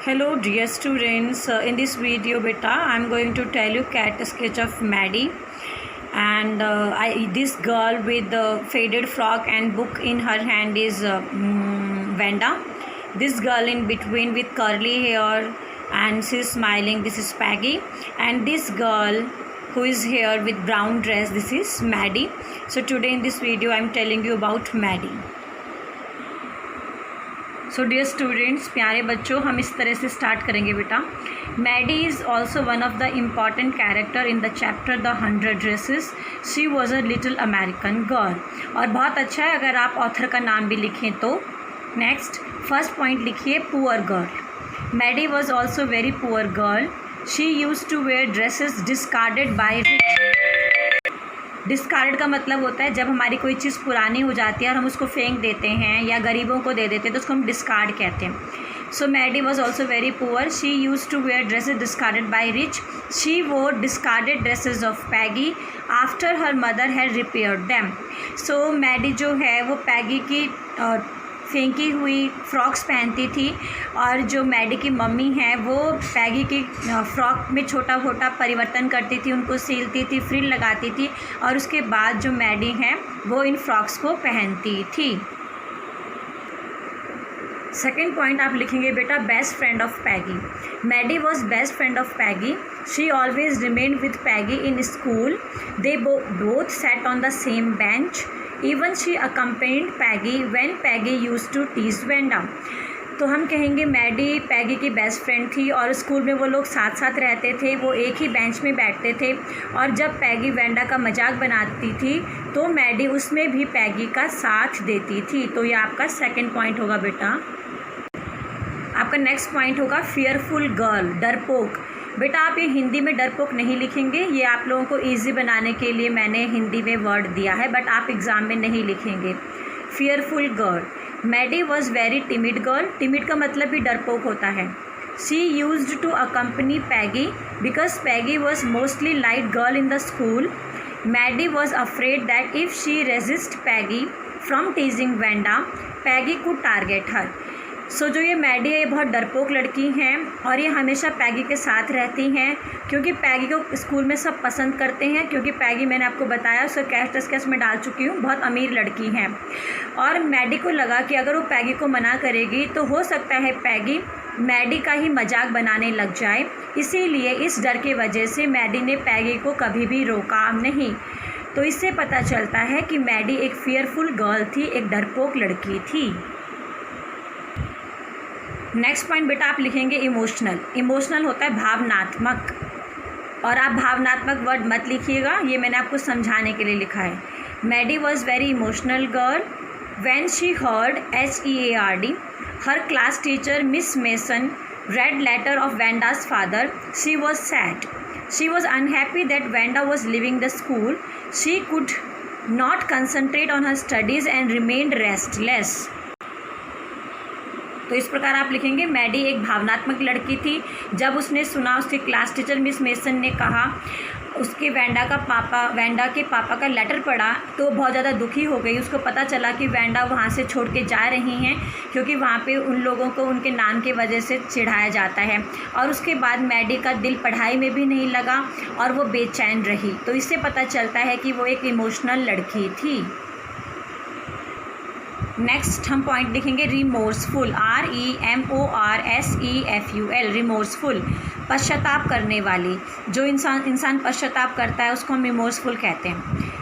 Hello dear students, in this video beta I am going to tell you cat sketch of Maddie, and this girl with the faded frock and book in her hand is Vanda. This girl in between with curly hair and she's smiling, this is Peggy, and this girl who is here with brown dress, this is Maddie. So today in this video I am telling you about Maddie. So dear students, प्यारे बच्चों, हम इस तरह से start करेंगे बेटा. Maddie is also one of the important character in the chapter the 100 dresses. She was a little American girl. और बहुत अच्छा है अगर आप ऑथर का नाम भी लिखें तो. नेक्स्ट फर्स्ट पॉइंट लिखिए, poor girl. Maddie was also very poor girl. She use to wear dresses discarded by rich. Discard का मतलब होता है जब हमारी कोई चीज़ पुरानी हो जाती है और हम उसको फेंक देते हैं या गरीबों को दे देते हैं तो उसको हम डिस्कार्ड कहते हैं. So Maddie was also very poor. She use to wear dresses discarded by rich. She wore discarded dresses of Peggy after her mother had repaired them. So Maddie जो है वो पैगी की फेंकी हुई फ्रॉक्स पहनती थी, और जो मैडी की मम्मी है वो पैगी की फ्रॉक में छोटा छोटा परिवर्तन करती थी, उनको सिलती थी, फ्रिल लगाती थी, और उसके बाद जो मैडी है वो इन फ्रॉक्स को पहनती थी. सेकेंड पॉइंट आप लिखेंगे बेटा, best friend of Peggy. Maddie was best friend of Peggy. She always remained with Peggy in school. They both sat on the same bench. Even she accompanied Peggy when Peggy used to tease Vanda. तो हम कहेंगे Maddie पैगी की best friend थी और school में वो लोग साथ साथ रहते थे, वो एक ही बेंच में बैठते थे, और जब पैगी वेंडा का मजाक बनाती थी तो मैडी उसमें भी पैगी का साथ देती थी. तो ये आपका सेकंड पॉइंट होगा बेटा. आपका नेक्स्ट पॉइंट होगा फियरफुल गर्ल, डरपोक. बेटा आप ये हिंदी में डरपोक नहीं लिखेंगे, ये आप लोगों को इजी बनाने के लिए मैंने हिंदी में वर्ड दिया है, बट आप एग्ज़ाम में नहीं लिखेंगे. Fearful girl. Maddie was very timid girl. Timid का मतलब भी डरपोक होता है. She used to accompany Peggy because Peggy was mostly light girl in the school. Maddie was afraid that if she resist Peggy from teasing Wanda, Peggy could target her. So जो ये Maddie है ये बहुत डरपोक लड़की हैं और ये हमेशा पैगी के साथ रहती हैं, क्योंकि पैगी को स्कूल में सब पसंद करते हैं, क्योंकि पैगी मैंने आपको बताया उसका कैरेक्टर स्केच में डाल चुकी हूँ, बहुत अमीर लड़की हैं. और मैडी को लगा कि अगर वो पैगी को मना करेगी तो हो सकता है पैगी मैडी का ही मजाक बनाने लग जाए, इसीलिए इस डर की वजह से मैडी ने पैगी को कभी भी रोका नहीं. तो इससे पता चलता है कि मैडी एक फियरफुल गर्ल थी, एक डरपोक लड़की थी. नेक्स्ट पॉइंट बेटा आप लिखेंगे इमोशनल. इमोशनल होता है भावनात्मक, और आप भावनात्मक वर्ड मत लिखिएगा, ये मैंने आपको समझाने के लिए लिखा है. Maddie was very emotional girl. When she heard HEARD her class teacher Miss Mason read letter of Vanda's father, she was sad. She was unhappy that Vanda was leaving the school. She could not concentrate on her studies and remained restless. तो इस प्रकार आप लिखेंगे Maddie एक भावनात्मक लड़की थी. जब उसने सुना उसके क्लास टीचर मिस मेसन ने कहा उसके वेंडा के पापा का लेटर पढ़ा तो बहुत ज़्यादा दुखी हो गई. उसको पता चला कि वेंडा वहाँ से छोड़ के जा रही हैं, क्योंकि वहाँ पे उन लोगों को उनके नाम की वजह से चिढ़ाया जाता है. और उसके बाद मैडी का दिल पढ़ाई में भी नहीं लगा और वो बेचैन रही. तो इससे पता चलता है कि वो एक इमोशनल लड़की थी. नेक्स्ट हम पॉइंट लिखेंगे रिमोर्सफुल. REMORSEFUL. रिमोर्सफुल, पश्चाताप करने वाली. जो इंसान पश्चाताप करता है उसको हम रिमोर्सफुल कहते हैं.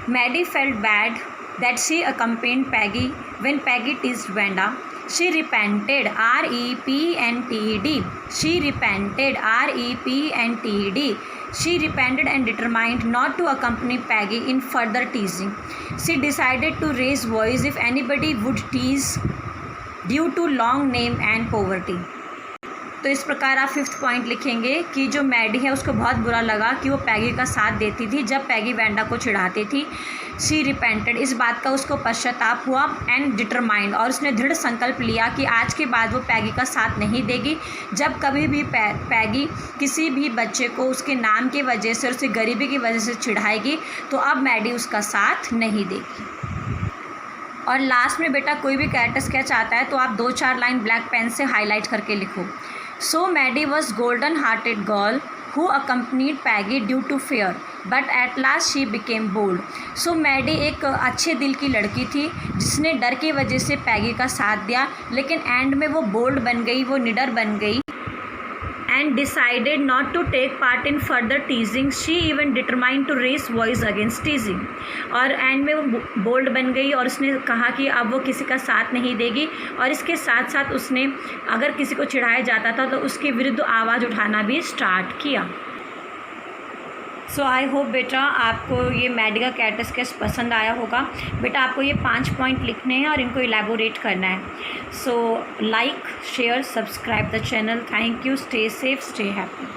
Maddie felt bad that she accompanied Peggy when Peggy teased Wanda. She repented. REPENTED. She repented. REPENTED. She repented and determined not to accompany Peggy in further teasing. She decided to raise voice if anybody would tease due to long name and poverty. तो इस प्रकार आप fifth point लिखेंगे कि जो Maddie है उसको बहुत बुरा लगा कि वो पैगी का साथ देती थी जब पैगी वेंडा को चिढ़ाती थी. शी रिपेंटेड, इस बात का उसको पश्चाताप हुआ. एंड डिटरमाइंड, और उसने दृढ़ संकल्प लिया कि आज के बाद वो पैगी का साथ नहीं देगी. जब कभी भी पैगी किसी भी बच्चे को उसके नाम की वजह से और उसकी गरीबी की वजह से चिढ़ाएगी तो अब मैडी उसका साथ नहीं देगी. और लास्ट में बेटा कोई भी कैरेक्टर स्केच आता है तो आप 2-4 लाइन ब्लैक पेन से हाईलाइट करके लिखो। So Maddie was golden hearted girl who accompanied Peggy due to fear, but at last she became bold. So Maddie एक अच्छे दिल की लड़की थी जिसने डर की वजह से पैगी का साथ दिया, लेकिन एंड में वो बोल्ड बन गई, वो निडर बन गई and decided not to take part in further teasing. She even determined to raise voice against teasing. और एंड में वो बोल्ड बन गई और उसने कहा कि अब वो किसी का साथ नहीं देगी, और इसके साथ साथ उसने अगर किसी को चिढ़ाया जाता था तो उसके विरुद्ध आवाज़ उठाना भी स्टार्ट किया। सो आई होप बेटा आपको ये मैडी का कैरेक्टर स्केच पसंद आया होगा। बेटा आपको ये 5 पॉइंट लिखने हैं और इनको इलेबोरेट करना है। So like, share, subscribe the channel. Thank you. Stay safe, stay happy.